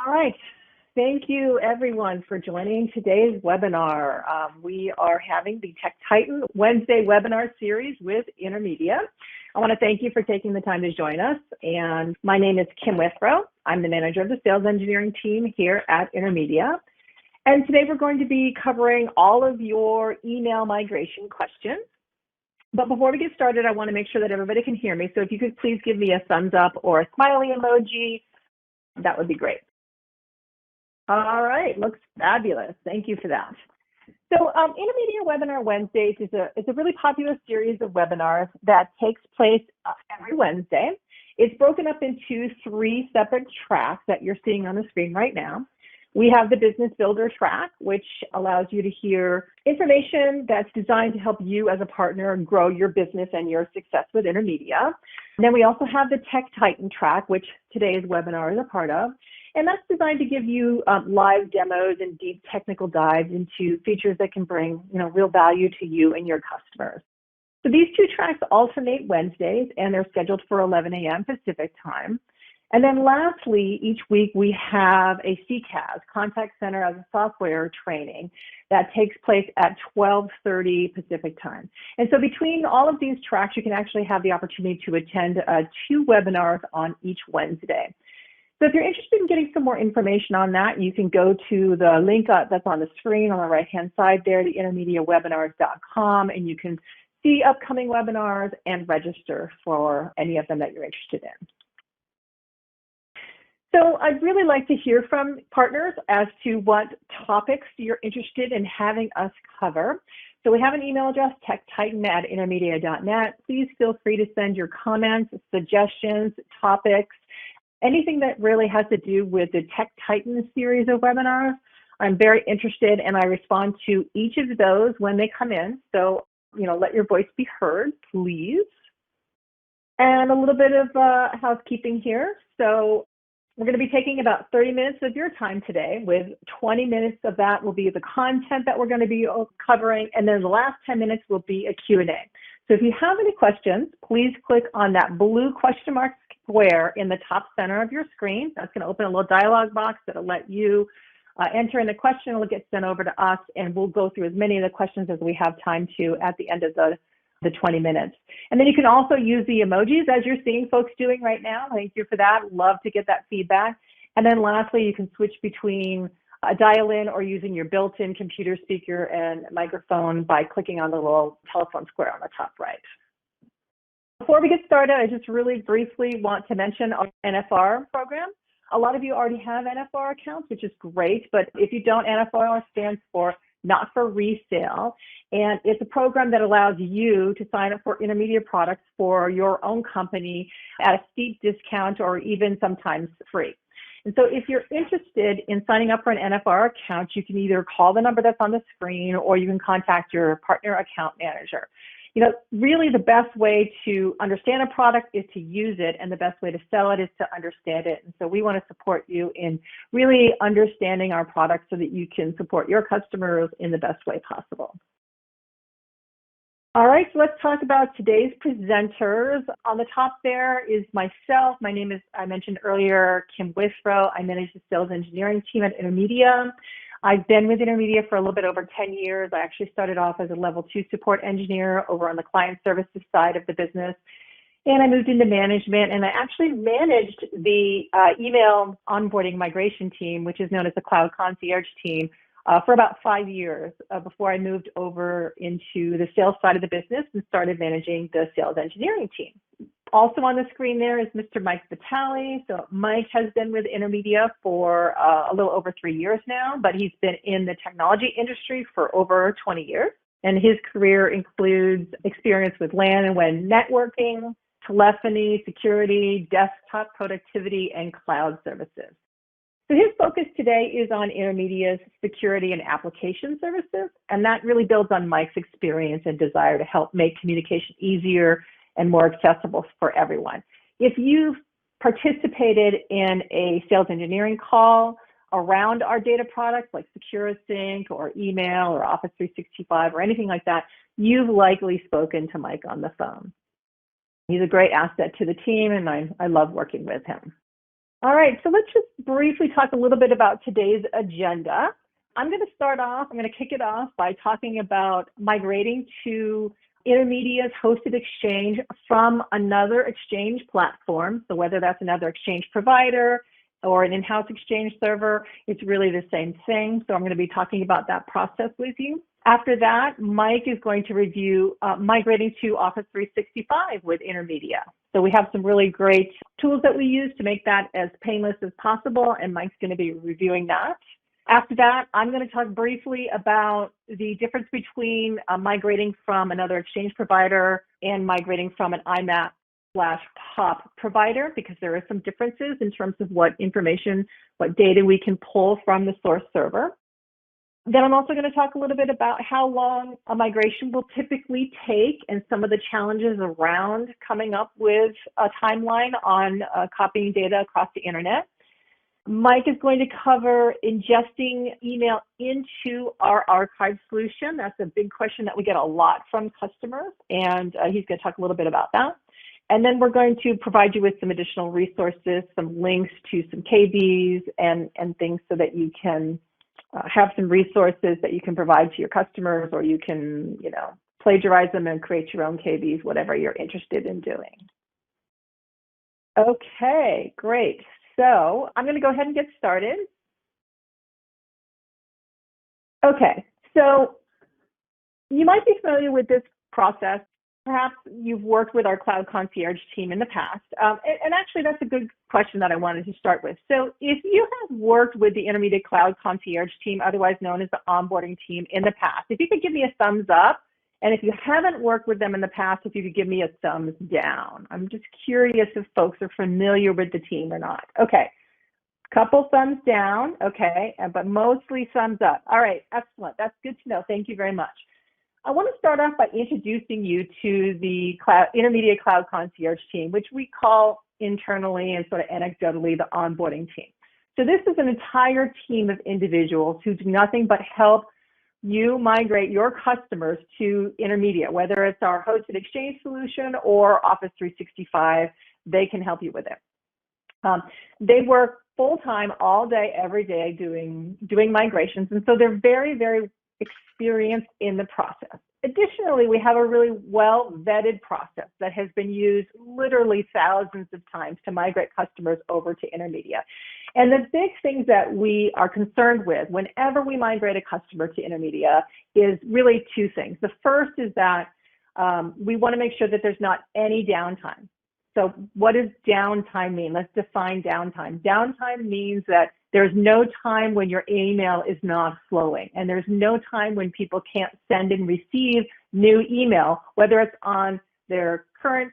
All right. Thank you, everyone, for joining today's webinar. We are having the Tech Titan Wednesday webinar series with Intermedia. I want to thank you for taking the time to join us. And my name is Kim Withrow. I'm the manager of the sales engineering team here at Intermedia. And today we're going to be covering all of your email migration questions. But before we get started, I want to make sure that everybody can hear me. So if you could please give me a thumbs up or a smiley emoji, that would be great. All right, looks fabulous. Thank you for that. So Intermedia Webinar Wednesdays is a really popular series of webinars that takes place every Wednesday. It's broken up into 3 separate tracks that you're seeing on the screen right now. We have the Business Builder track, which allows you to hear information that's designed to help you as a partner grow your business and your success with Intermedia. And then we also have the Tech Titan track, which today's webinar is a part of. And that's designed to give you live demos and deep technical dives into features that can bring real value to you and your customers. So these 2 tracks alternate Wednesdays, and they're scheduled for 11 a.m. Pacific time. And then lastly, each week we have a CCAS, Contact Center as a Software training that takes place at 12:30 Pacific time. And so between all of these tracks, you can actually have the opportunity to attend 2 webinars on each Wednesday. So if you're interested in getting some more information on that, you can go to the link that's on the screen on the right-hand side there, the intermediawebinars.com, and you can see upcoming webinars and register for any of them that you're interested in. So I'd really like to hear from partners as to what topics you're interested in having us cover. So we have an email address, techtitan@intermedia.net. Please feel free to send your comments, suggestions, topics, anything that really has to do with the Tech Titan series of webinars. I'm very interested, and I respond to each of those when they come in. So, let your voice be heard, please. And a little bit of housekeeping here. So we're going to be taking about 30 minutes of your time today, with 20 minutes of that will be the content that we're going to be covering, and then the last 10 minutes will be a Q&A. So if you have any questions, please click on that blue question mark square in the top center of your screen. That's going to open a little dialog box that'll let you enter in the question. It'll get sent over to us, and we'll go through as many of the questions as we have time to at the end of the 20 minutes. And then you can also use the emojis, as you're seeing folks doing right now. Thank you for that. Love to get that feedback. And then lastly, you can switch between a dial-in or using your built-in computer speaker and microphone by clicking on the little telephone square on the top right. Before we get started, I just really briefly want to mention our NFR program. A lot of you already have NFR accounts, which is great, but if you don't, NFR stands for Not for Resale, and it's a program that allows you to sign up for Intermedia products for your own company at a steep discount or even sometimes free. And so if you're interested in signing up for an NFR account, you can either call the number that's on the screen or you can contact your partner account manager. Really the best way to understand a product is to use it, and the best way to sell it is to understand it. And so we want to support you in really understanding our products so that you can support your customers in the best way possible. All right, so let's talk about today's presenters. On the top there is myself. My name is, I mentioned earlier, Kim Withrow. I manage the sales engineering team at Intermedia. I've been with Intermedia for a little bit over 10 years. I actually started off as a level 2 support engineer over on the client services side of the business. And I moved into management, and I actually managed the email onboarding migration team, which is known as the Cloud Concierge team, for about 5 years before I moved over into the sales side of the business and started managing the sales engineering team. Also on the screen there is Mr. Mike Vitale. So Mike has been with Intermedia for a little over 3 years now, but he's been in the technology industry for over 20 years. And his career includes experience with LAN and WAN networking, telephony, security, desktop productivity, and cloud services. So his focus today is on Intermedia's security and application services, and that really builds on Mike's experience and desire to help make communication easier and more accessible for everyone. If you've participated in a sales engineering call around our data products like SecuriSync or email or Office 365 or anything like that, you've likely spoken to Mike on the phone. He's a great asset to the team, and I love working with him. All right, so let's just briefly talk a little bit about today's agenda. I'm going to kick it off by talking about migrating to Intermedia's hosted exchange from another exchange platform. So whether that's another exchange provider or an in-house exchange server, it's really the same thing. So I'm going to be talking about that process with you. After that, Mike is going to review migrating to Office 365 with Intermedia. So we have some really great tools that we use to make that as painless as possible, and Mike's going to be reviewing that. After that, I'm going to talk briefly about the difference between migrating from another exchange provider and migrating from an IMAP/POP provider, because there are some differences in terms of what information, what data we can pull from the source server. Then I'm also going to talk a little bit about how long a migration will typically take and some of the challenges around coming up with a timeline on copying data across the internet. Mike is going to cover ingesting email into our archive solution. That's a big question that we get a lot from customers, and he's going to talk a little bit about that. And then we're going to provide you with some additional resources, some links to some KBs and things so that you can have some resources that you can provide to your customers, or you can, plagiarize them and create your own KBs, whatever you're interested in doing. Okay, great. So I'm going to go ahead and get started. Okay, so you might be familiar with this process. Perhaps you've worked with our Cloud Concierge team in the past. And actually, that's a good question that I wanted to start with. So if you have worked with the Intermedia Cloud Concierge team, otherwise known as the Onboarding Team, in the past, if you could give me a thumbs up, and if you haven't worked with them in the past, if you could give me a thumbs down. I'm just curious if folks are familiar with the team or not. Okay, couple thumbs down, okay, but mostly thumbs up. All right, excellent. That's good to know. Thank you very much. I want to start off by introducing you to the Intermedia Cloud Concierge team, which we call internally and sort of anecdotally the onboarding team. So this is an entire team of individuals who do nothing but help you migrate your customers to Intermedia, whether it's our hosted exchange solution or Office 365, they can help you with it. They work full-time all day, every day doing migrations, and so they're very, very experienced in the process. Additionally, we have a really well-vetted process that has been used literally thousands of times to migrate customers over to Intermedia. And the big things that we are concerned with whenever we migrate a customer to Intermedia is really two things. The first is that we want to make sure that there's not any downtime. So what does downtime mean? Let's define downtime. Downtime means that there's no time when your email is not flowing, and there's no time when people can't send and receive new email, whether it's on their current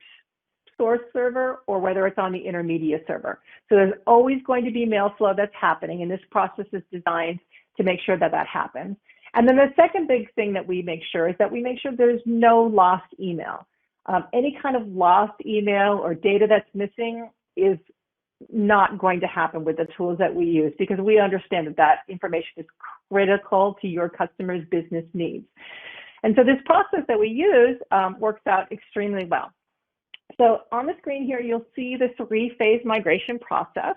source server or whether it's on the Intermedia server. So there's always going to be mail flow that's happening, and this process is designed to make sure that that happens. And then the second big thing that we make sure is that we make sure there's no lost email. Any kind of lost email or data that's missing is not going to happen with the tools that we use, because we understand that that information is critical to your customers' business needs. And so this process that we use works out extremely well. So on the screen here, you'll see the three-phase migration process.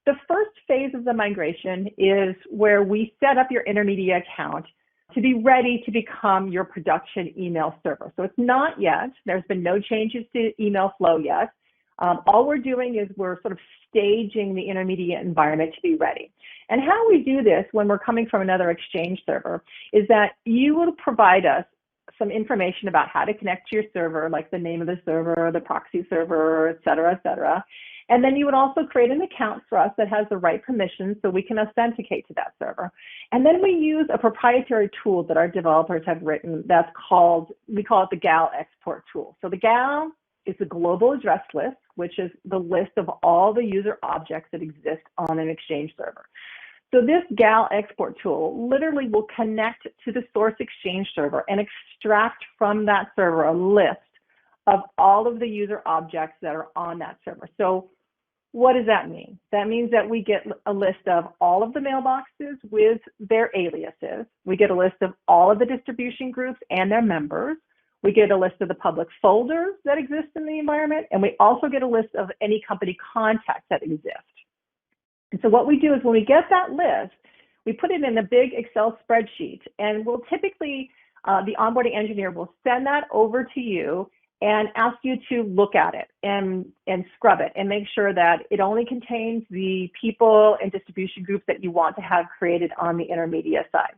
The first phase of the migration is where we set up your Intermedia account to be ready to become your production email server. So it's not yet. There's been no changes to email flow yet. All we're doing is we're sort of staging the Intermedia environment to be ready. And how we do this when we're coming from another exchange server is that you will provide us some information about how to connect to your server, like the name of the server, the proxy server, et cetera, et cetera. And then you would also create an account for us that has the right permissions so we can authenticate to that server. And then we use a proprietary tool that our developers have written that's called, we call it the GAL export tool. So the GAL is a global address list, which is the list of all the user objects that exist on an exchange server. So this GAL export tool literally will connect to the source exchange server and extract from that server a list of all of the user objects that are on that server. So what does that mean? That means that we get a list of all of the mailboxes with their aliases. We get a list of all of the distribution groups and their members. We get a list of the public folders that exist in the environment, and we also get a list of any company contacts that exist. So what we do is when we get that list, we put it in a big Excel spreadsheet, and we'll typically, the onboarding engineer will send that over to you and ask you to look at it and scrub it and make sure that it only contains the people and distribution groups that you want to have created on the Intermedia side.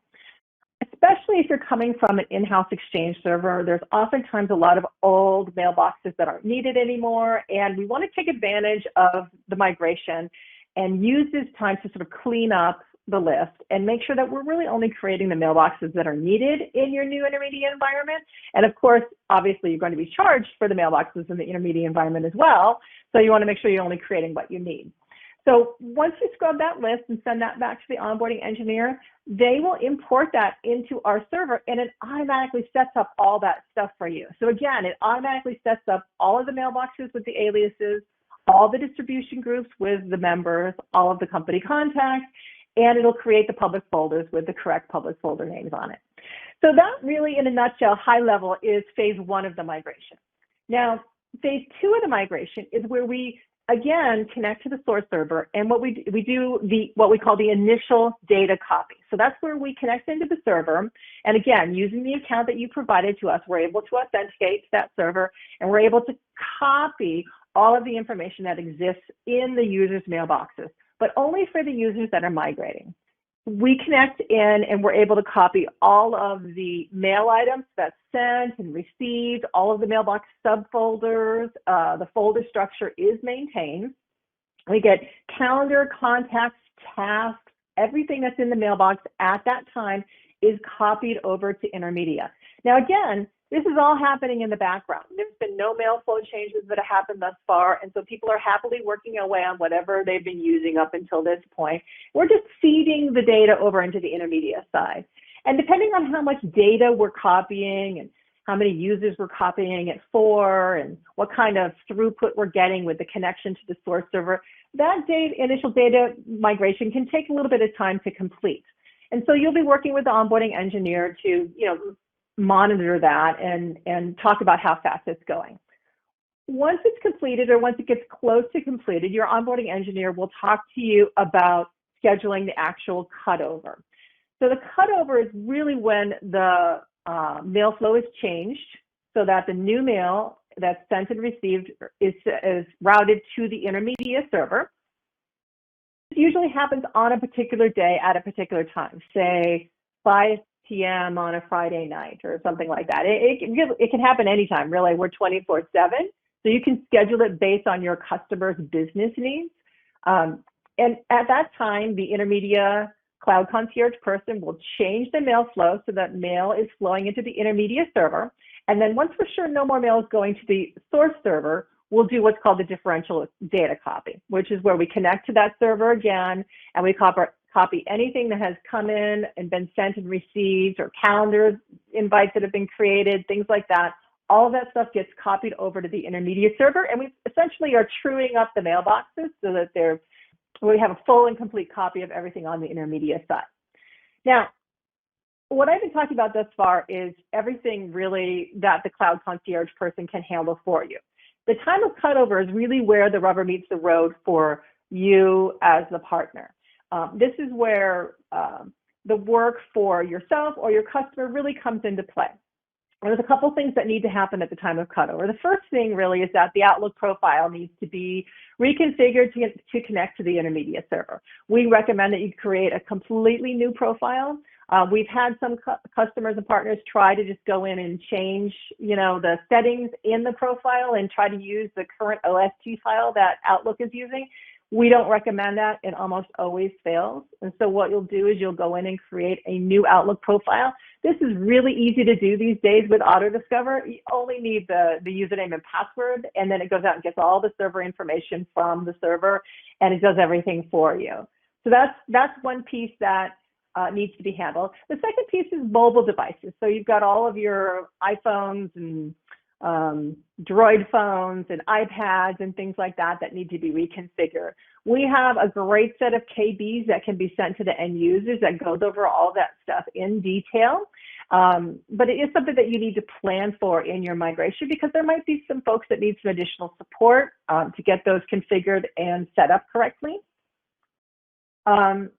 Especially if you're coming from an in-house Exchange server, there's oftentimes a lot of old mailboxes that aren't needed anymore, and we want to take advantage of the migration and use this time to sort of clean up the list and make sure that we're really only creating the mailboxes that are needed in your new Intermedia environment. And of course, obviously, you're going to be charged for the mailboxes in the Intermedia environment as well, so you want to make sure you're only creating what you need. So once you scrub that list and send that back to the onboarding engineer, they will import that into our server, and it automatically sets up all that stuff for you. So again, it automatically sets up all of the mailboxes with the aliases, all the distribution groups with the members, all of the company contacts, and it'll create the public folders with the correct public folder names on it. So that really, in a nutshell, high level, is phase one of the migration. Now, phase two of the migration is where we again connect to the source server, and what we do what we call the initial data copy. So that's where we connect into the server, and again, using the account that you provided to us, we're able to authenticate to that server, and we're able to copy all of the information that exists in the user's mailboxes, but only for the users that are migrating. We connect in and we're able to copy all of the mail items that's sent and received, all of the mailbox subfolders, the folder structure is maintained. We get calendar, contacts, tasks, everything that's in the mailbox at that time is copied over to Intermedia. Now again, this is all happening in the background. There's been no mail flow changes that have happened thus far, and so people are happily working away on whatever they've been using up until this point. We're just feeding the data over into the Intermedia side. And depending on how much data we're copying and how many users we're copying it for and what kind of throughput we're getting with the connection to the source server, that initial data migration can take a little bit of time to complete. And so you'll be working with the onboarding engineer to, monitor that and talk about how fast it's going. Once it's completed, or once it gets close to completed, your onboarding engineer will talk to you about scheduling the actual cutover. So the cutover is really when the mail flow is changed so that the new mail that's sent and received is routed to the Intermedia server. It usually happens on a particular day at a particular time, say 5 p.m. on a Friday night or something like that. It can happen anytime, really. We're 24/7, so you can schedule it based on your customer's business needs. And at that time, the Intermedia Cloud Concierge person will change the mail flow so that mail is flowing into the Intermedia server. And then once we're sure no more mail is going to the source server, we'll do what's called the differential data copy, which is where we connect to that server again, and we copy anything that has come in and been sent and received, or calendar invites that have been created, things like that. All of that stuff gets copied over to the Intermedia server, and we essentially are truing up the mailboxes so that we have a full and complete copy of everything on the Intermedia side. Now, what I've been talking about thus far is everything really that the Cloud Concierge person can handle for you. The time of cutover is really where the rubber meets the road for you as the partner. This is where the work for yourself or your customer really comes into play. There's a couple things that need to happen at the time of cutover. The first thing really is that the Outlook profile needs to be reconfigured to connect to the Intermedia server. We recommend that you create a completely new profile. We've had some customers and partners try to just go in and change, the settings in the profile and try to use the current OST file that Outlook is using. We don't recommend that. It almost always fails. And so what you'll do is you'll go in and create a new Outlook profile. This is really easy to do these days with AutoDiscover. You only need the username and password, and then it goes out and gets all the server information from the server, and it does everything for you. So that's one piece that needs to be handled. The second piece is mobile devices. So you've got all of your iPhones and Droid phones and iPads and things like that need to be reconfigured. We have a great set of KBs that can be sent to the end users that goes over all that stuff in detail. But it is something that you need to plan for in your migration, because there might be some folks that need some additional support to get those configured and set up correctly. And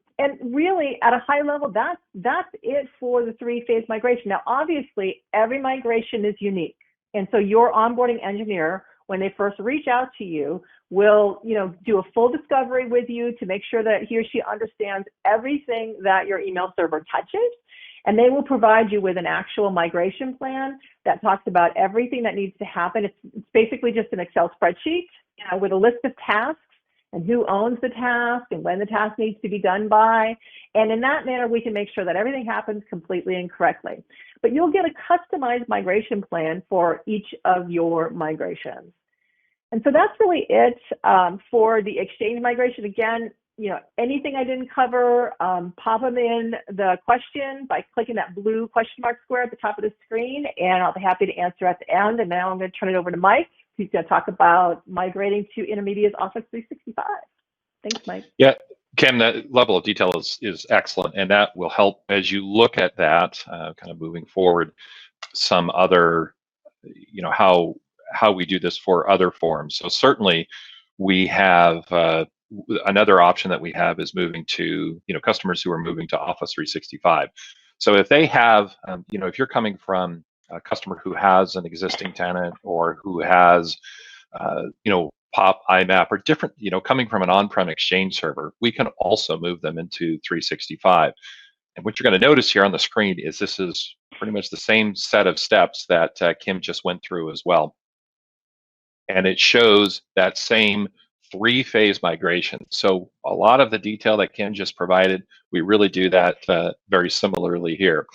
really, at a high level, that's it for the three-phase migration. Now, obviously, every migration is unique. And so your onboarding engineer, when they first reach out to you, will do a full discovery with you to make sure that he or she understands everything that your email server touches. And they will provide you with an actual migration plan that talks about everything that needs to happen. It's basically just an Excel spreadsheet with a list of tasks and who owns the task and when the task needs to be done by. And in that manner, we can make sure that everything happens completely and correctly. But you'll get a customized migration plan for each of your migrations. And so that's really it for the Exchange migration. Again, anything I didn't cover, pop them in the question by clicking that blue question mark square at the top of the screen, and I'll be happy to answer at the end. And now I'm going to turn it over to Mike, who's going to talk about migrating to Intermedia's Office 365. Thanks, Mike. Yeah, Kim, that level of detail is excellent, and that will help as you look at that kind of moving forward. Some other, how we do this for other forms. So certainly, we have another option that we have is moving to customers who are moving to Office 365. So if they have, if you're coming from a customer who has an existing tenant or who has, POP, IMAP, or different, coming from an on-prem Exchange server, we can also move them into 365. And what you're going to notice here on the screen is this is pretty much the same set of steps that Kim just went through as well. And it shows that same three-phase migration. So a lot of the detail that Kim just provided, we really do that very similarly here.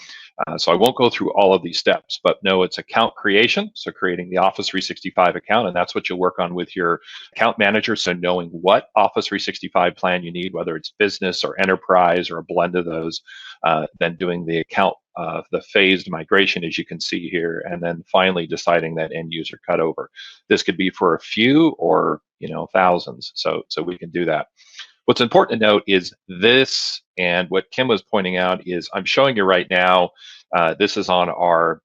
So I won't go through all of these steps, but no, it's account creation. So creating the Office 365 account, and that's what you'll work on with your account manager. So knowing what Office 365 plan you need, whether it's business or enterprise or a blend of those, then doing the account, the phased migration, as you can see here, and then finally deciding that end user cutover. This could be for a few or thousands. So we can do that. What's important to note is this, and what Kim was pointing out is I'm showing you right now, this is on our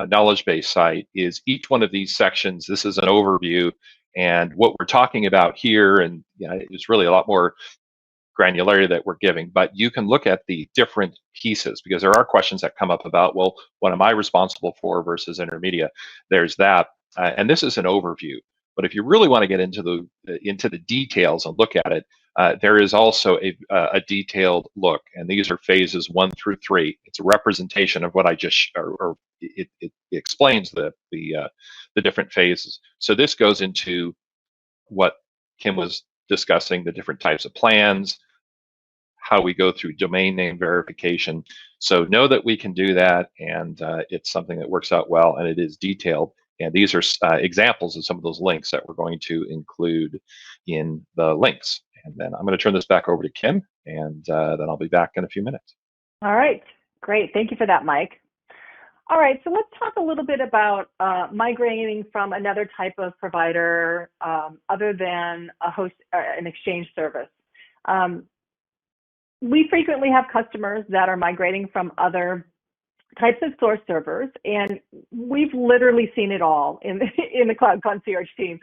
knowledge base site, is each one of these sections, this is an overview, and what we're talking about here, and it's really a lot more granularity that we're giving, but you can look at the different pieces because there are questions that come up about, well, what am I responsible for versus Intermedia? There's that, and this is an overview. But if you really want to get into the details and look at it, there is also a detailed look, and these are phases 1 through 3. It's a representation of what I just, or it explains the different phases. So this goes into what Kim was discussing, the different types of plans, how we go through domain name verification. So know that we can do that, and it's something that works out well, and it is detailed. And these are examples of some of those links that we're going to include in the links. And then I'm going to turn this back over to Kim, and then I'll be back in a few minutes. All right, great. Thank you for that, Mike. All right, so let's talk a little bit about migrating from another type of provider other than a host, an Exchange service. We frequently have customers that are migrating from other types of source servers, and we've literally seen it all in the Cloud Concierge team.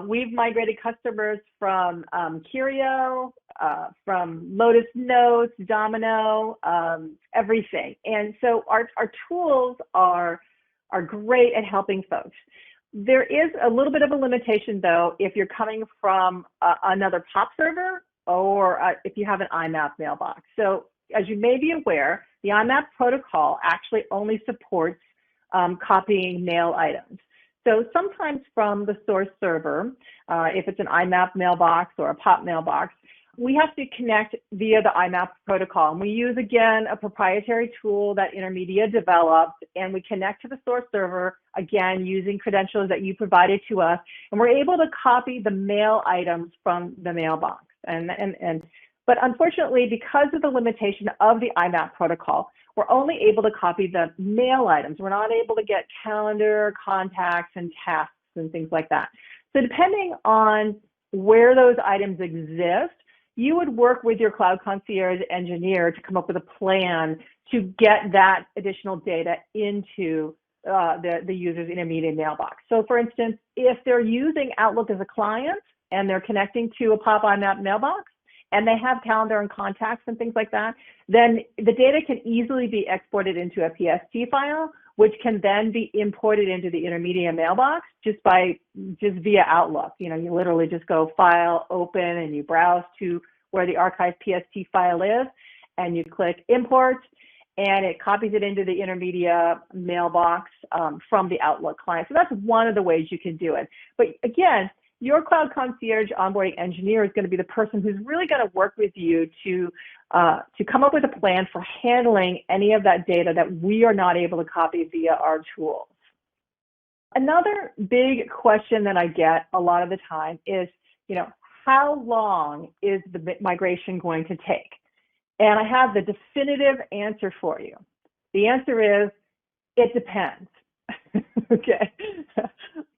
We've migrated customers from Curio, from Lotus Notes, Domino, everything. And so our tools are great at helping folks. There is a little bit of a limitation, though, if you're coming from another POP server or if you have an IMAP mailbox. So as you may be aware, the IMAP protocol actually only supports copying mail items. So sometimes from the source server, if it's an IMAP mailbox or a POP mailbox, we have to connect via the IMAP protocol. And we use, again, a proprietary tool that Intermedia developed, and we connect to the source server, again, using credentials that you provided to us. And we're able to copy the mail items from the mailbox. But unfortunately, because of the limitation of the IMAP protocol, we're only able to copy the mail items. We're not able to get calendar, contacts, and tasks and things like that. So depending on where those items exist, you would work with your Cloud Concierge engineer to come up with a plan to get that additional data into the user's Intermedia mailbox. So for instance, if they're using Outlook as a client and they're connecting to a POP IMAP mailbox, and they have calendar and contacts and things like that, then the data can easily be exported into a PST file, which can then be imported into the Intermedia mailbox just via Outlook. You know, you literally just go File, Open, and you browse to where the archive PST file is, and you click Import, and it copies it into the Intermedia mailbox from the Outlook client. So that's one of the ways you can do it. But again, your Cloud Concierge onboarding engineer is going to be the person who's really going to work with you to come up with a plan for handling any of that data that we are not able to copy via our tools. Another big question that I get a lot of the time is, you know, how long is the migration going to take? And I have the definitive answer for you. The answer is, it depends. Okay.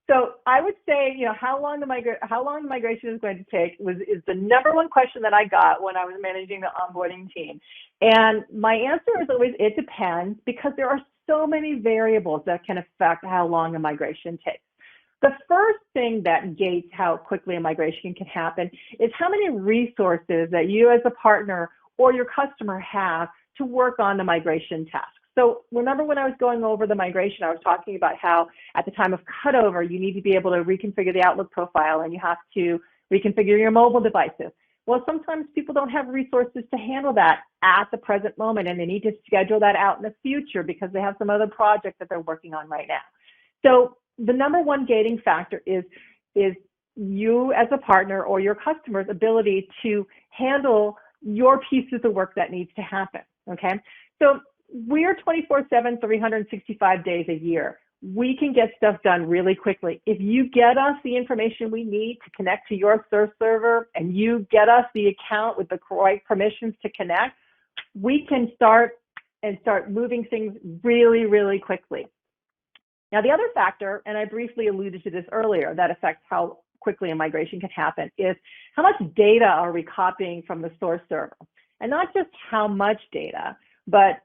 So I would say, you know, how long the migration is going to take is the number one question that I got when I was managing the onboarding team. And my answer is always, it depends, because there are so many variables that can affect how long a migration takes. The first thing that gates how quickly a migration can happen is how many resources that you as a partner or your customer have to work on the migration task. So remember when I was going over the migration, I was talking about how at the time of cutover, you need to be able to reconfigure the Outlook profile, and you have to reconfigure your mobile devices. Well, sometimes people don't have resources to handle that at the present moment, and they need to schedule that out in the future because they have some other project that they're working on right now. So the number one gating factor is you as a partner or your customer's ability to handle your pieces of work that needs to happen, okay? So we're 24/7, 365 days a year. We can get stuff done really quickly. If you get us the information we need to connect to your source server, and you get us the account with the right permissions to connect, we can start moving things really, really quickly. Now, the other factor, and I briefly alluded to this earlier, that affects how quickly a migration can happen, is how much data are we copying from the source server? And not just how much data, but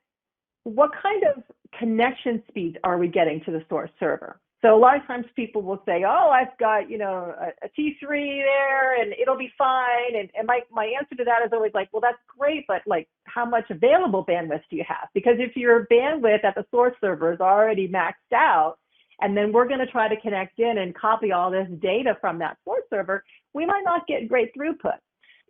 what kind of connection speeds are we getting to the source server? So a lot of times people will say, oh, I've got, you know, a T3 there and it'll be fine. And my answer to that is always like, well, that's great, but like, how much available bandwidth do you have? Because if your bandwidth at the source server is already maxed out, and then we're going to try to connect in and copy all this data from that source server, we might not get great throughput.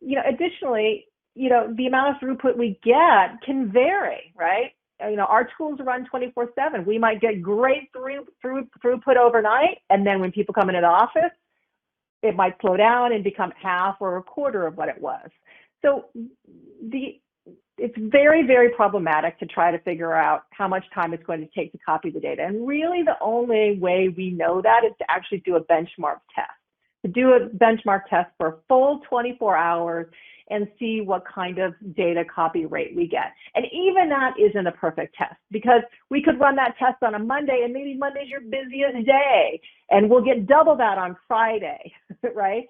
You know, additionally, you know, the amount of throughput we get can vary, right? You know, our tools run 24/7. We might get great throughput overnight, and then when people come into the office, it might slow down and become half or a quarter of what it was. So it's very, very problematic to try to figure out how much time it's going to take to copy the data. And really the only way we know that is to actually do a benchmark test. To do a benchmark test for a full 24 hours and see what kind of data copy rate we get. And even that isn't a perfect test, because we could run that test on a Monday, and maybe Monday's your busiest day, and we'll get double that on Friday, right?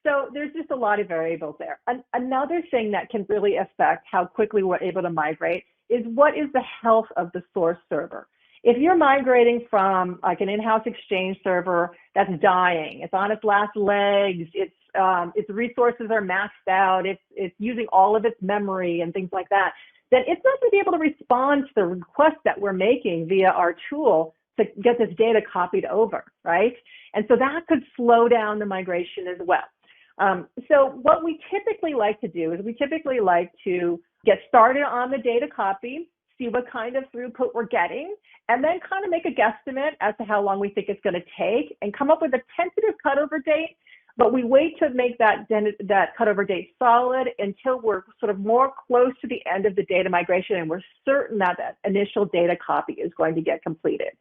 So there's just a lot of variables there. Another thing that can really affect how quickly we're able to migrate is what is the health of the source server. If you're migrating from like an in-house Exchange server that's dying, it's on its last legs, its resources are maxed out, it's using all of its memory and things like that, then it's not going to be able to respond to the request that we're making via our tool to get this data copied over, right? And so that could slow down the migration as well. So what we typically like to do is we typically like to get started on the data copy, see what kind of throughput we're getting, and then kind of make a guesstimate as to how long we think it's going to take and come up with a tentative cutover date. But we wait to make that cutover date solid until we're sort of more close to the end of the data migration and we're certain that that initial data copy is going to get completed.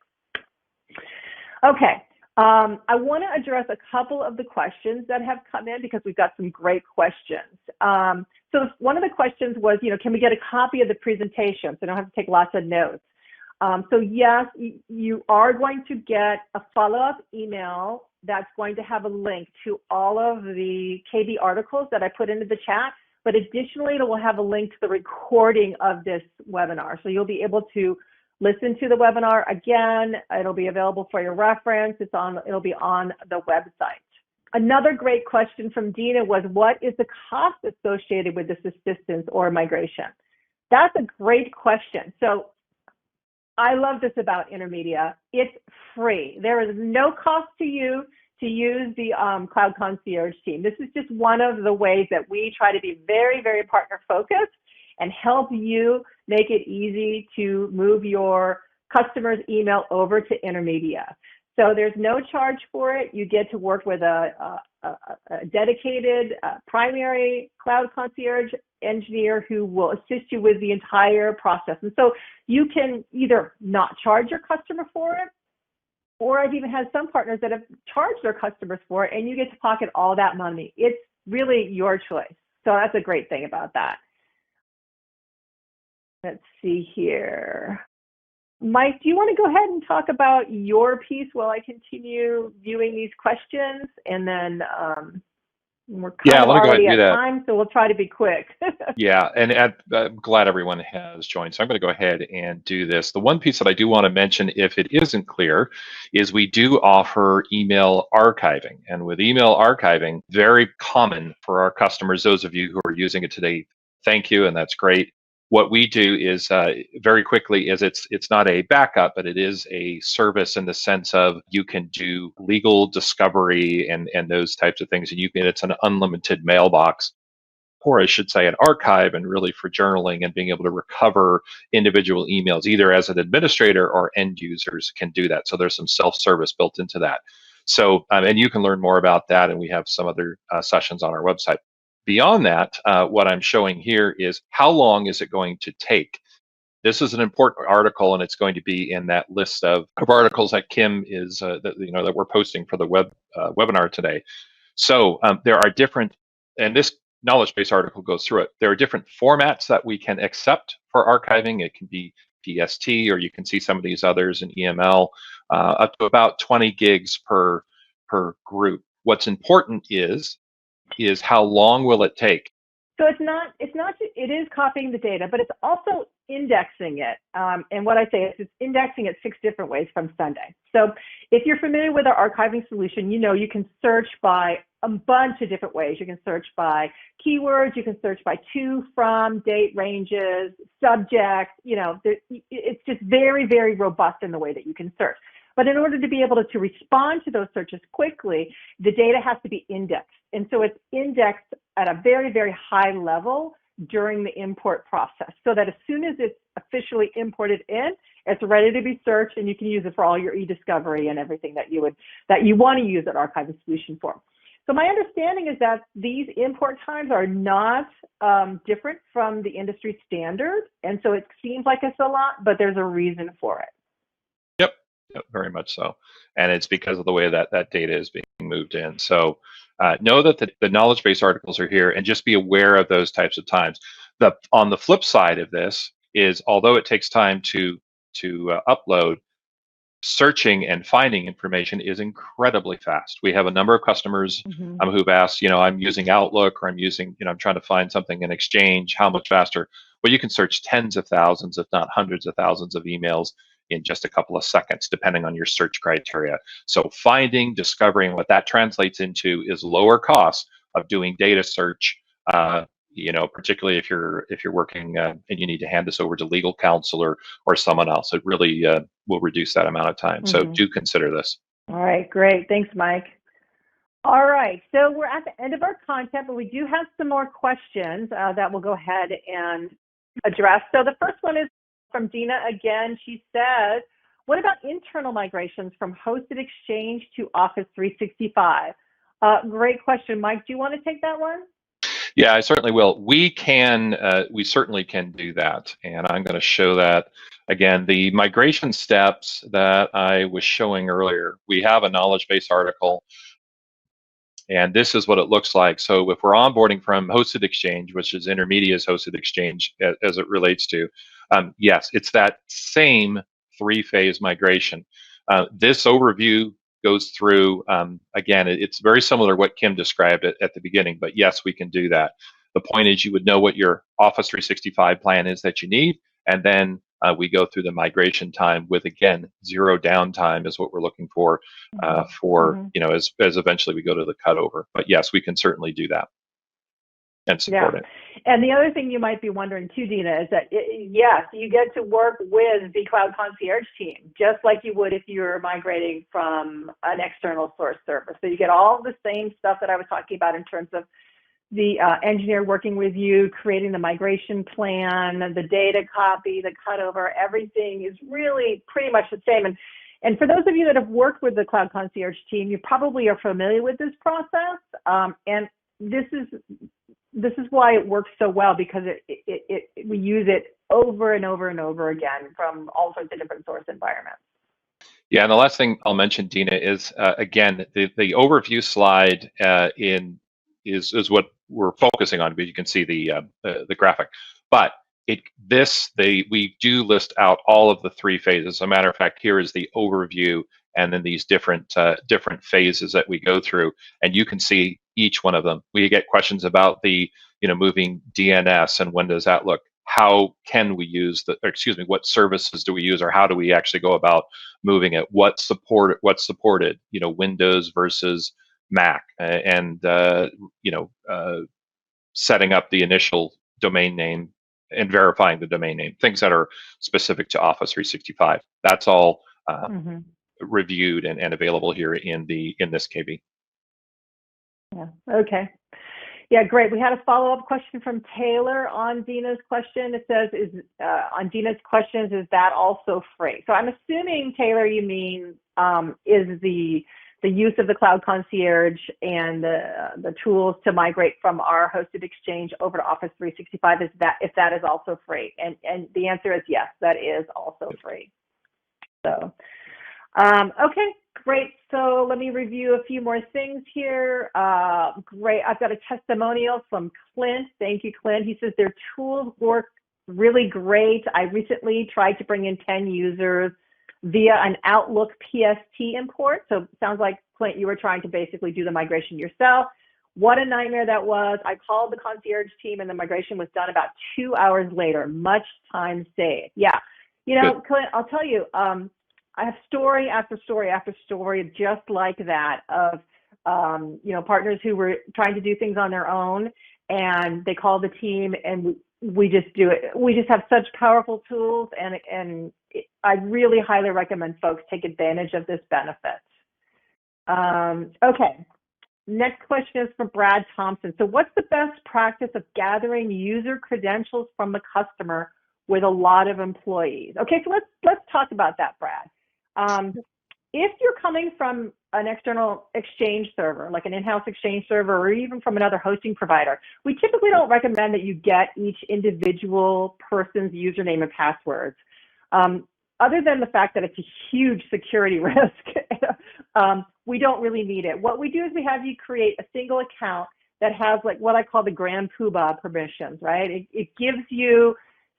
Okay. I want to address a couple of the questions that have come in because we've got some great questions. So one of the questions was, you know, can we get a copy of the presentation so I don't have to take lots of notes? So yes, you are going to get a follow-up email that's going to have a link to all of the KB articles that I put into the chat, but additionally, it will have a link to the recording of this webinar. So you'll be able to listen to the webinar again. It'll be available for your reference. It'll be on the website. Another great question from Dina was, what is the cost associated with this assistance or migration? That's a great question. So I love this about Intermedia. It's free. There is no cost to you to use the Cloud Concierge team. This is just one of the ways that we try to be very, very partner focused and help you make it easy to move your customer's email over to Intermedia. So there's no charge for it. You get to work with a dedicated primary Cloud Concierge engineer who will assist you with the entire process. And so you can either not charge your customer for it, or I've even had some partners that have charged their customers for it, and you get to pocket all that money. It's really your choice. So that's a great thing about that. Let's see here. Mike, do you want to go ahead and talk about your piece while I continue viewing these questions? And then we're kind of already at time, so we'll try to be quick. Yeah, and I'm glad everyone has joined. So I'm going to go ahead and do this. The one piece that I do want to mention, if it isn't clear, is we do offer email archiving. And with email archiving, very common for our customers, those of you who are using it today, thank you, and that's great. What we do is very quickly is it's not a backup, but it is a service in the sense of you can do legal discovery and those types of things, and it's an unlimited mailbox, or I should say an archive, and really for journaling and being able to recover individual emails, either as an administrator or end users can do that. So there's some self-service built into that. So and you can learn more about that, and we have some other sessions on our website. Beyond that, what I'm showing here is how long is it going to take? This is an important article, and it's going to be in that list of articles that Kim is that we're posting for the webinar today. So there are different, and this knowledge base article goes through it. There are different formats that we can accept for archiving. It can be PST, or you can see some of these others in EML, up to about 20 gigs per group. What's important is how long will it take? So it is copying the data, but it's also indexing it. And what I say is it's indexing it 6 different ways from Sunday. So if you're familiar with our archiving solution, you can search by a bunch of different ways. You can search by keywords, you can search by to, from, date ranges, subject, it's just very, very robust in the way that you can search. But in order to be able to respond to those searches quickly, the data has to be indexed. And so it's indexed at a very, very high level during the import process, so that as soon as it's officially imported in, it's ready to be searched, and you can use it for all your e-discovery and everything that you want to use an archiving solution for. So my understanding is that these import times are not different from the industry standard. And so it seems like it's a lot, but there's a reason for it. Yep, very much so. And it's because of the way that data is being moved in. So know that the knowledge base articles are here, and just be aware of those types of times. On the flip side of this is, although it takes time to upload, searching and finding information is incredibly fast. We have a number of customers who've asked, I'm using Outlook, or I'm using, I'm trying to find something in Exchange, how much faster? Well, you can search tens of thousands, if not hundreds of thousands of emails in just a couple of seconds, depending on your search criteria. So finding, discovering, what that translates into is lower cost of doing data search, particularly if you're working and you need to hand this over to legal counsel or someone else. It really will reduce that amount of time. So do consider this. All right, great. Thanks, Mike. All right, so we're at the end of our content, but we do have some more questions that we'll go ahead and address. So the first one is from Dina again. She says, what about internal migrations from hosted Exchange to Office 365? Great question. Mike, do you want to take that one? Yeah, I certainly will. We certainly can do that. And I'm going to show that again. The migration steps that I was showing earlier, we have a knowledge base article, and this is what it looks like. So if we're onboarding from hosted Exchange, which is Intermedia's hosted Exchange as it relates to, yes, it's that same 3-phase migration. This overview goes through, again, it's very similar to what Kim described at the beginning, but yes, we can do that. The point is, you would know what your Office 365 plan is that you need, and then we go through the migration time with, again, zero downtime is what we're looking for, as eventually we go to the cutover. But yes, we can certainly do that and support it. And the other thing you might be wondering too, Dina, is that yes, you get to work with the Cloud Concierge team, just like you would if you were migrating from an external source server. So you get all the same stuff that I was talking about in terms of the engineer working with you, creating the migration plan, the data copy, the cutover, everything is really pretty much the same. And for those of you that have worked with the Cloud Concierge team, you probably are familiar with this process. And this is why it works so well, because we use it over and over and over again from all sorts of different source environments. Yeah, and the last thing I'll mention, Dina, is again, the overview slide is what we're focusing on, because you can see the graphic. But we do list out all of the 3 phases. As a matter of fact, here is the overview, and then these different phases that we go through, and you can see each one of them. We get questions about the moving DNS, and when does that look? How can we use what services do we use, or how do we actually go about moving it? What's supported? Windows versus Mac, and setting up the initial domain name and verifying the domain name, things that are specific to Office 365. That's all reviewed and available here in this KB. Yeah. Okay. Yeah, great. We had a follow-up question from Taylor on Dina's question. It says, on Dina's questions, is that also free? So I'm assuming, Taylor, you mean is the use of the Cloud Concierge and the tools to migrate from our hosted Exchange over to Office 365, if that is also free? And the answer is yes, that is also free. So, okay, great. So let me review a few more things here. Great. I've got a testimonial from Clint. Thank you, Clint. He says their tools work really great. I recently tried to bring in 10 users via an Outlook PST import. So it sounds like, Clint, you were trying to basically do the migration yourself. What a nightmare that was. I called the concierge team and the migration was done about 2 hours later. Much time saved. Yeah. Clint, I'll tell you, I have story after story after story just like that of, partners who were trying to do things on their own, and they called the team, and we just do it. We just have such powerful tools, and I really highly recommend folks take advantage of this benefit. Okay, next question is from Brad Thompson. So what's the best practice of gathering user credentials from the customer with a lot of employees? Okay, so let's talk about that, Brad. If you're coming from an external Exchange server, like an in-house Exchange server, or even from another hosting provider, we typically don't recommend that you get each individual person's username and passwords. Other than the fact that it's a huge security risk, we don't really need it. What we do is we have you create a single account that has like what I call the grand poobah permissions, right? It gives you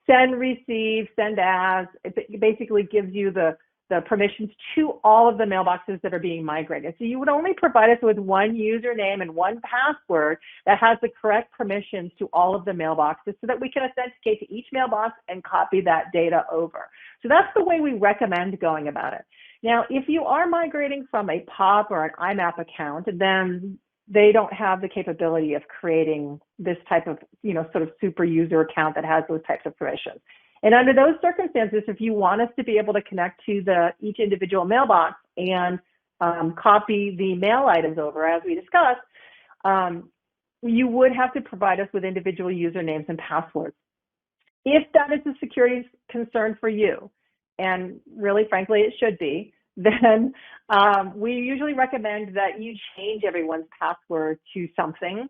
send, receive, send as. It basically gives you the permissions to all of the mailboxes that are being migrated. So you would only provide us with one username and one password that has the correct permissions to all of the mailboxes so that we can authenticate to each mailbox and copy that data over. So that's the way we recommend going about it. Now, if you are migrating from a POP or an IMAP account, then they don't have the capability of creating this type of, sort of super user account that has those types of permissions. And under those circumstances, if you want us to be able to connect to each individual mailbox and copy the mail items over, as we discussed, you would have to provide us with individual usernames and passwords. If that is a security concern for you, and really, frankly, it should be, then we usually recommend that you change everyone's password to something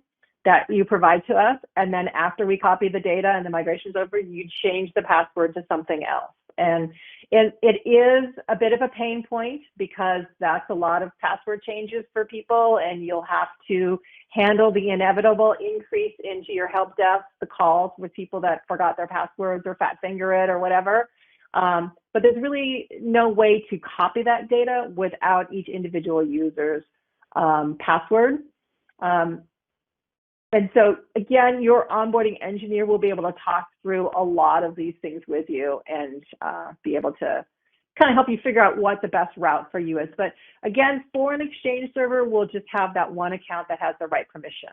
that you provide to us, and then after we copy the data and the migration's over, you change the password to something else. And it is a bit of a pain point because that's a lot of password changes for people, and you'll have to handle the inevitable increase into your help desk, the calls with people that forgot their passwords or fat finger it or whatever. But there's really no way to copy that data without each individual user's password. And so again, your onboarding engineer will be able to talk through a lot of these things with you and be able to kind of help you figure out what the best route for you is. But again, for an Exchange server, we'll just have that one account that has the right permission.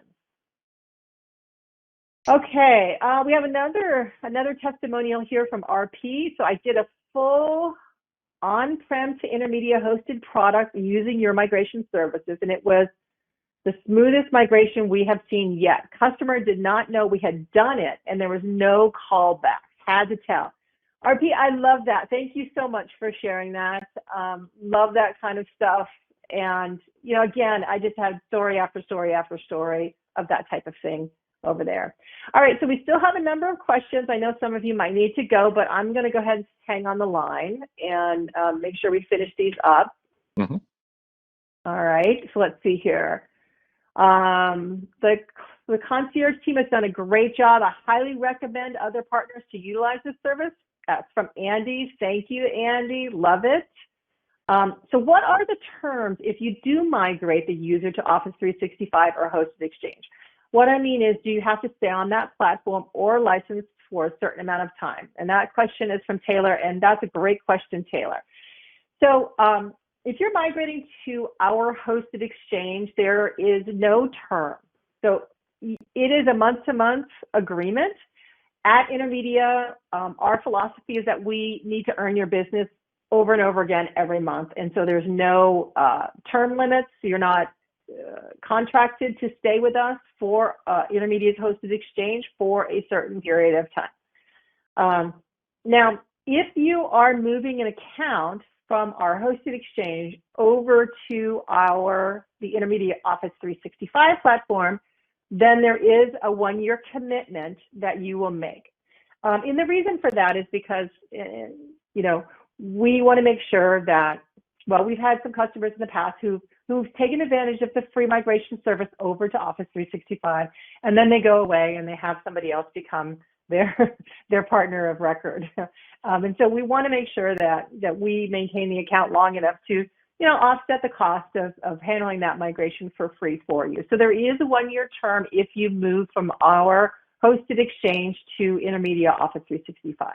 Okay, we have another testimonial here from RP. So I did a full on-prem to Intermedia hosted product using your migration services, and it was the smoothest migration we have seen yet. Customer did not know we had done it, and there was no callback. Had to tell. RP, I love that. Thank you so much for sharing that. Love that kind of stuff. And, you know, again, I just had story after story after story of that type of thing over there. All right, so we still have a number of questions. I know some of you might need to go, but I'm going to go ahead and hang on the line and make sure we finish these up. Mm-hmm. All right, so let's see here. The Concierge team has done a great job. I highly recommend other partners to utilize this service. That's from Andy. Thank you, Andy. Love it. So what are the terms if you do migrate the user to Office 365 or hosted Exchange? What I mean is, do you have to stay on that platform or licensed for a certain amount of time? And that question is from Taylor, and that's a great question, Taylor. So if you're migrating to our hosted Exchange, there is no term. So it is a month-to-month agreement. At Intermedia, our philosophy is that we need to earn your business over and over again every month. And so there's no term limits. So you're not contracted to stay with us for Intermedia's hosted Exchange for a certain period of time. Now, if you are moving an account from our hosted Exchange over to the Intermedia Office 365 platform, then there is a one-year commitment that you will make. And the reason for that is because, you know, we want to make sure that, well, we've had some customers in the past who've taken advantage of the free migration service over to Office 365, and then they go away and they have somebody else become their partner of record. And so we want to make sure that we maintain the account long enough to, you know, offset the cost of handling that migration for free for you. So there is a one-year term if you move from our hosted Exchange to Intermedia Office 365.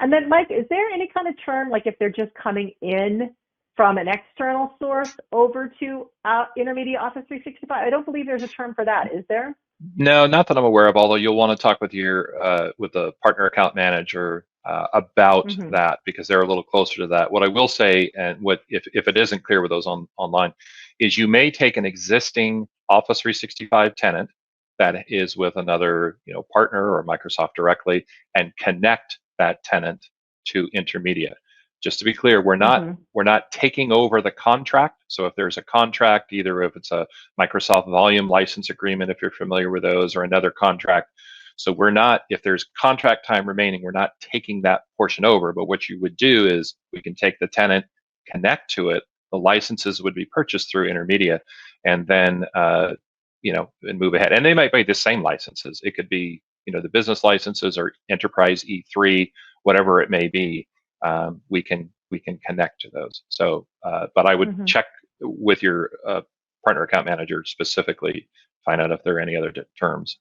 And then, Mike, is there any kind of term, like if they're just coming in from an external source over to Intermedia Office 365? I don't believe there's a term for that, is there? No, not that I'm aware of, although you'll want to talk with with the partner account manager about that, because they're a little closer to that. What I will say, and if it isn't clear with those online, is you may take an existing Office 365 tenant that is with another, you know, partner or Microsoft directly and connect that tenant to Intermedia. Just to be clear, we're not taking over the contract. So if there's a contract, either if it's a Microsoft volume license agreement, if you're familiar with those, or another contract. So we're not, if there's contract time remaining, we're not taking that portion over. But what you would do is we can take the tenant, connect to it. The licenses would be purchased through Intermedia, and then you know, and move ahead. And they might be the same licenses. It could be, you know, the business licenses or Enterprise E3, whatever it may be. We can connect to those. So, but I would check with your partner account manager specifically, find out if there are any other terms.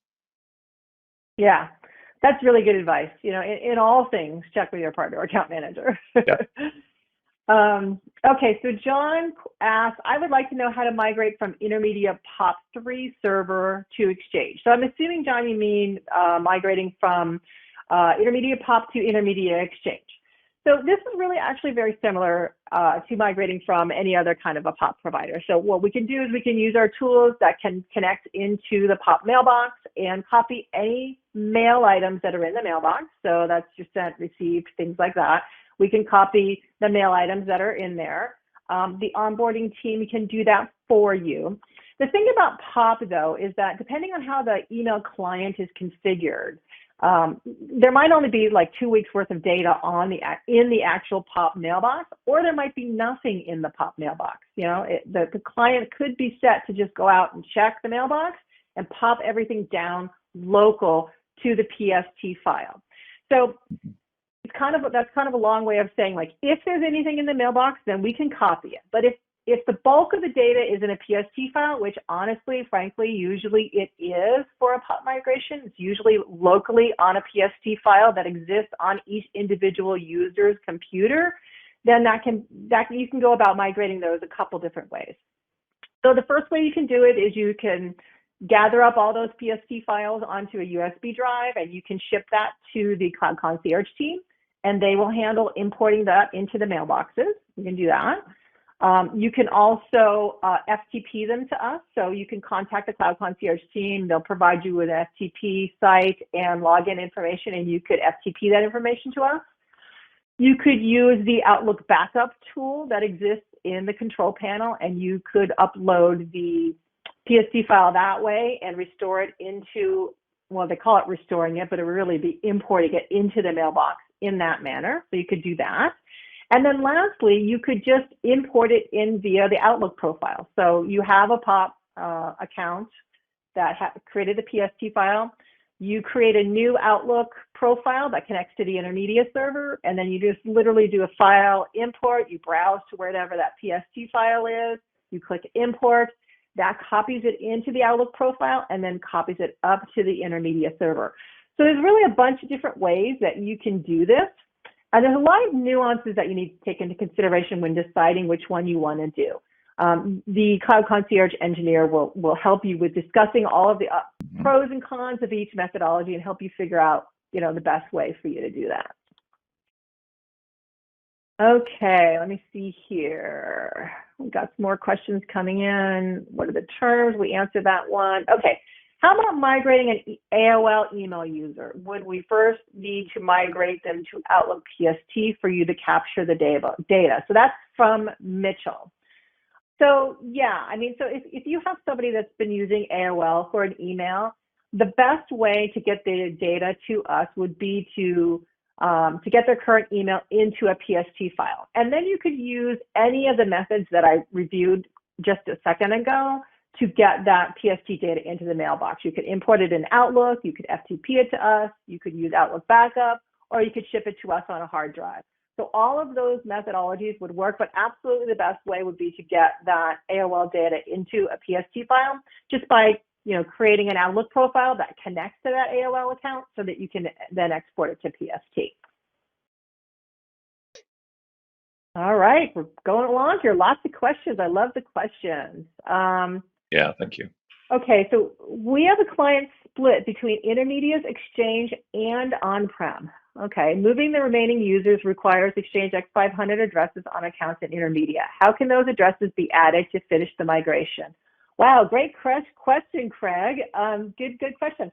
Yeah, that's really good advice. You know, in all things, check with your partner account manager. Yeah. Okay, so John asked, I would like to know how to migrate from Intermedia POP3 server to Exchange. So I'm assuming, John, you mean migrating from Intermedia POP to Intermedia Exchange. So this is really actually very similar to migrating from any other kind of a POP provider. So what we can do is we can use our tools that can connect into the POP mailbox and copy any mail items that are in the mailbox. So that's your sent, received, things like that. We can copy the mail items that are in there. The onboarding team can do that for you. The thing about POP, though, is that depending on how the email client is configured, there might only be like 2 weeks worth of data in the actual POP mailbox, or there might be nothing in the POP mailbox. You know, the client could be set to just go out and check the mailbox and pop everything down local to the PST file. So that's kind of a long way of saying, like, if there's anything in the mailbox, then we can copy it. But if if the bulk of the data is in a PST file, which honestly, frankly, usually it is for a POP migration, it's usually locally on a PST file that exists on each individual user's computer, then you can go about migrating those a couple different ways. So the first way you can do it is you can gather up all those PST files onto a USB drive, and you can ship that to the Cloud Concierge team, and they will handle importing that into the mailboxes. You can do that. You can also FTP them to us. So you can contact the Cloud Concierge team. They'll provide you with an FTP site and login information, and you could FTP that information to us. You could use the Outlook backup tool that exists in the control panel, and you could upload the PST file that way and restore it into, well, they call it restoring it, but it would really be importing it into the mailbox in that manner. So you could do that. And then lastly, you could just import it in via the Outlook profile. So you have a POP account that created a PST file. You create a new Outlook profile that connects to the Intermedia server, and then you just literally do a file import. You browse to wherever that PST file is. You click import. That copies it into the Outlook profile and then copies it up to the Intermedia server. So there's really a bunch of different ways that you can do this. And there's a lot of nuances that you need to take into consideration when deciding which one you want to do. The Cloud Concierge engineer will help you with discussing all of the pros and cons of each methodology and help you figure out, the best way for you to do that. Okay, let me see here. We've got some more questions coming in. What are the terms? We answered that one. Okay, how about migrating an AOL email user? Would we first need to migrate them to Outlook PST for you to capture the data? So that's from Mitchell. So yeah, so if you have somebody that's been using AOL for an email, the best way to get the data to us would be to get their current email into a PST file. And then you could use any of the methods that I reviewed just a second ago to get that PST data into the mailbox. You could import it in Outlook, you could FTP it to us, you could use Outlook backup, or you could ship it to us on a hard drive. So all of those methodologies would work, but absolutely the best way would be to get that AOL data into a PST file just by creating an Outlook profile that connects to that AOL account so that you can then export it to PST. All right, we're going along here. Lots of questions. I love the questions. Yeah, thank you. Okay, so we have a client split between Intermedia's Exchange and on-prem. Okay, moving the remaining users requires Exchange X500 addresses on accounts in Intermedia. How can those addresses be added to finish the migration? Wow, great question, Craig. Good question.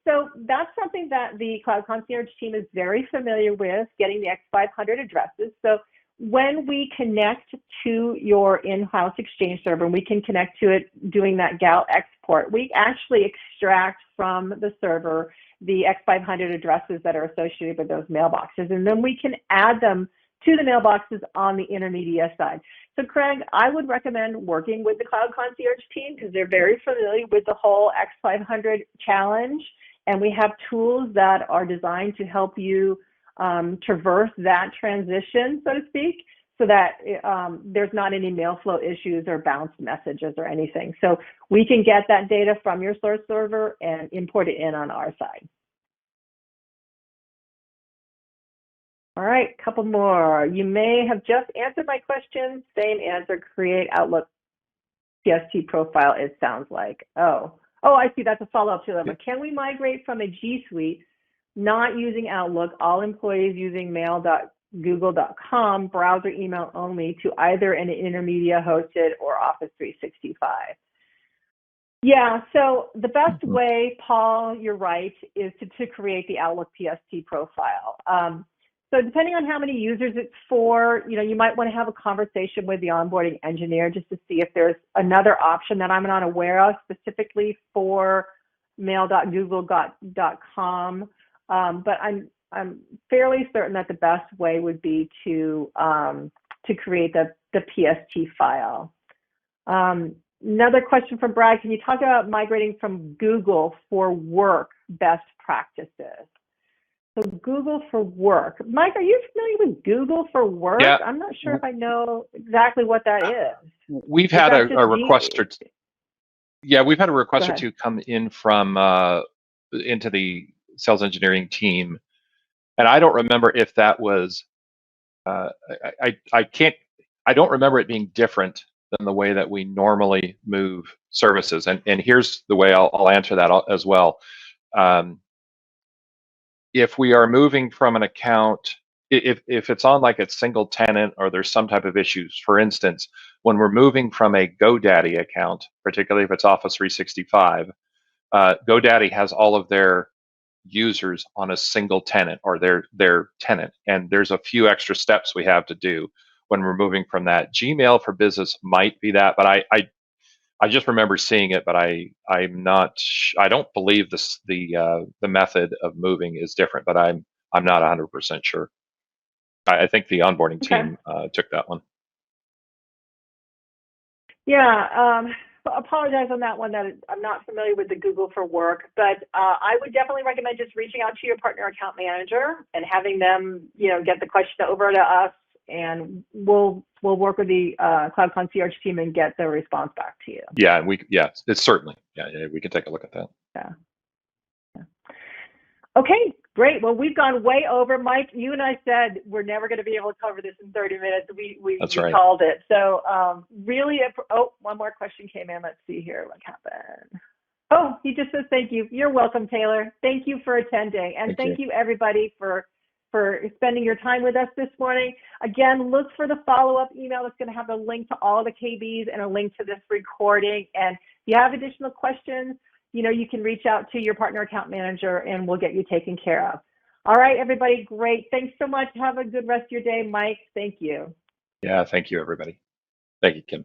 So that's something that the Cloud Concierge team is very familiar with, getting the X500 addresses. So when we connect to your in-house Exchange server, and we can connect to it doing that GAL export, we actually extract from the server the X500 addresses that are associated with those mailboxes, and then we can add them to the mailboxes on the Intermedia side. So Craig, I would recommend working with the Cloud Concierge team because they're very familiar with the whole X500 challenge, and we have tools that are designed to help you traverse that transition, so to speak, so that there's not any mail flow issues or bounced messages or anything. So we can get that data from your source server and import it in on our side. All right, a couple more. You may have just answered my question. Same answer, create Outlook PST profile, it sounds like. Oh, I see, that's a follow-up to that. But can we migrate from a G Suite, not using Outlook, all employees using mail.google.com, browser email only, to either an Intermedia hosted or Office 365? Yeah, so the best way, Paul, you're right, is to create the Outlook PST profile. So depending on how many users it's for, you might want to have a conversation with the onboarding engineer just to see if there's another option that I'm not aware of specifically for mail.google.com. But I'm fairly certain that the best way would be to create the PST file. Another question from Brad, can you talk about migrating from Google for work best practices? So Google for work. Mike, are you familiar with Google for work? Yeah. I'm not sure if I know exactly what that is. We've Is had that just a request or yeah, we've had a Go request or ahead. two come in from into the sales engineering team, and I don't remember if that was I can't I don't remember it being different than the way that we normally move services. And here's the way I'll answer that as well. Um, if we are moving from an account, if it's on like a single tenant or there's some type of issues, for instance, when we're moving from a GoDaddy account, particularly if it's Office 365, GoDaddy has all of their users on a single tenant or their tenant, and there's a few extra steps we have to do when we're moving from that. Gmail for Business might be that, but I just remember seeing it, but I'm not. I don't believe the method of moving is different, but I'm not 100% sure. I think the onboarding Okay. team took that one. Yeah, apologize on that one. That I'm not familiar with the Google for Work, but I would definitely recommend just reaching out to your partner account manager and having them, get the question over to us, and we'll work with the Cloud Concierge team and get the response back to you. Yeah, it's certainly we can take a look at that. Yeah. Okay, great. Well, we've gone way over. Mike, you and I said we're never going to be able to cover this in 30 minutes. We right. called it. So really, one more question came in. Let's see here what happened. Oh, he just says thank you. You're welcome, Taylor. Thank you for attending. And thank you everybody for spending your time with us this morning. Again, look for the follow-up email that's going to have a link to all the KBs and a link to this recording. And if you have additional questions, you can reach out to your partner account manager and we'll get you taken care of. All right, everybody, great. Thanks so much. Have a good rest of your day. Mike, thank you. Yeah, thank you, everybody. Thank you, Kim.